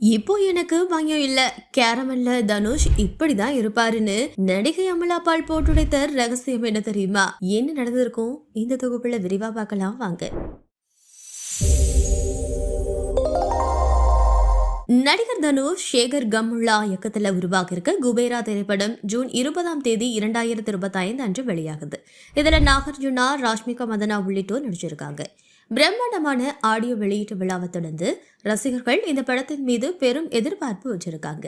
இப்போ எனக்கு பயம் இல்ல. கேரமல்ல தனுஷ் இப்படிதான் இருப்பாருன்னு நடிகை அமலா பால் போட்டுடைத்த ரகசியம் என்ன தெரியுமா? என்ன நடந்திருக்கும்? இந்த தொகுப்புல விரிவா பார்க்கலாம் வாங்க. நடிகர் தனுஷ் சேகர் கம்முல்லா இயக்கத்துல உருவாகியிருக்க குபேரா திரைப்படம் ஜூன் 20ஆம் தேதி 2025 அன்று வெளியாகுது. இதுல நாகார்ஜுனா, ராஷ்மிகா மந்தனா உள்ளிட்டோர் நடிச்சிருக்காங்க. பிரம்மாண்டமான ஆடியோ வெளியீட்டு விழாவை தொடர்ந்து ரசிகர்கள் இந்த படத்தின் மீது பெரும் எதிர்பார்ப்பு வச்சிருக்காங்க.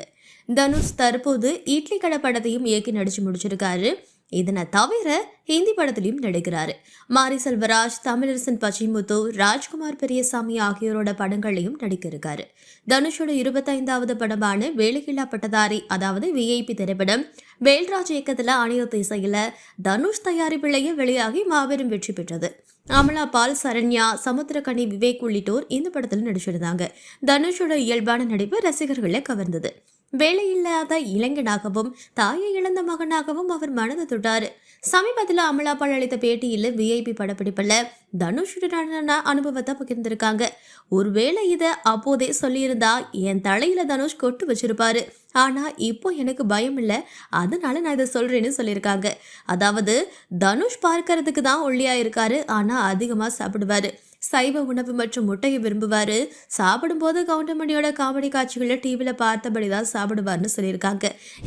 தனுஷ் தற்போது இட்லி கடை படத்தையும் இயக்கி நடிச்சு முடிச்சிருக்காரு. இதனை தவிர ஹிந்தி படத்திலையும் நடிக்கிறாரு. மாரி செல்வராஜ், தமிழரசன் பச்சைமுத்து, ராஜ்குமார் பெரியசாமி ஆகியோரோட படங்களையும் நடிக்க இருக்காரு. தனுஷோட 25வது படமான வேலையில்லா பட்டதாரி, அதாவது விஐபி திரைப்படம் வேல்ராஜ் இயக்கத்துல அனிருத் இசையில தனுஷ் தயாரிப்பிலேயே வெளியாகி மாபெரும் வெற்றி பெற்றது. அமலா பால், சரண்யா, சமுத்திரகனி, விவேக் உள்ளிட்டோர் இந்த படத்தில் நடிச்சிருந்தாங்க. தனுஷோட இயல்பான நடிப்பு ரசிகர்களை கவர்ந்தது. வேலையில்லாத இளைஞனாகவும் தாயை இழந்த மகனாகவும் அவர் மனதை தொட்டாரு. சமீபத்தில் அமலாபால் அளித்த பேட்டியில் விஐபி படப்பிடிப்புல தனுஷுடனான அனுபவத்தை பகிர்ந்திருக்காங்க. ஒருவேளை இத அப்போதே சொல்லியிருந்தா என் தலையில தனுஷ் கொட்டு வச்சிருப்பாரு. ஆனா இப்போ எனக்கு பயம் இல்ல, அதனால நான் இதை சொல்றேன்னு சொல்லியிருக்காங்க. அதாவது தனுஷ் பார்க்கறதுக்கு தான் ஒல்லியா இருக்காரு, ஆனா அதிகமா சாப்பிடுவாரு. சைவ உணவு மற்றும் முட்டையை விரும்புவாரு. சாப்பிடும்போது கவுண்டமணியோட காமெடி காட்சிகளை டிவில பார்த்தபடிதான் சாப்பிடுவார்னு சொல்லியிருக்காங்க.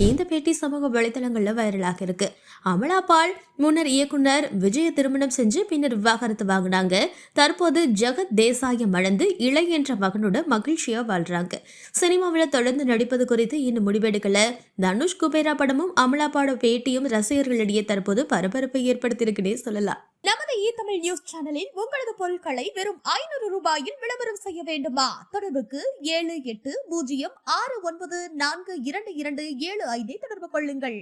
இந்த பேட்டி சமூக வலைதளங்கள்ல வைரலாக இருக்கு. அமலா பால் முன்னர் இயக்குனர் விஜய திருமணம் செஞ்சு பின்னர் விவாகரத்து வாங்கினாங்க. தற்போது ஜெகத் தேசாயை மணந்து இளை என்ற மகனோட மகிழ்ச்சியா வாழ்றாங்க. சினிமாவில் தொடர்ந்து நடிப்பது குறித்து இன்னும் முடிவெடுக்கல. தனுஷ் குபேரா படமும் அமலா பாட பேட்டியும் ரசிகர்களிடையே தற்போது பரபரப்பை ஏற்படுத்தியிருக்குன்னே சொல்லலாம். நமது தமிழ் நியூஸ் சேனலில் உங்களது பொருட்களை வெறும் 500 ரூபாயில் விளம்பரம் செய்ய வேண்டுமா? தொடர்புக்கு 7806942275 தொடர்பு கொள்ளுங்கள்.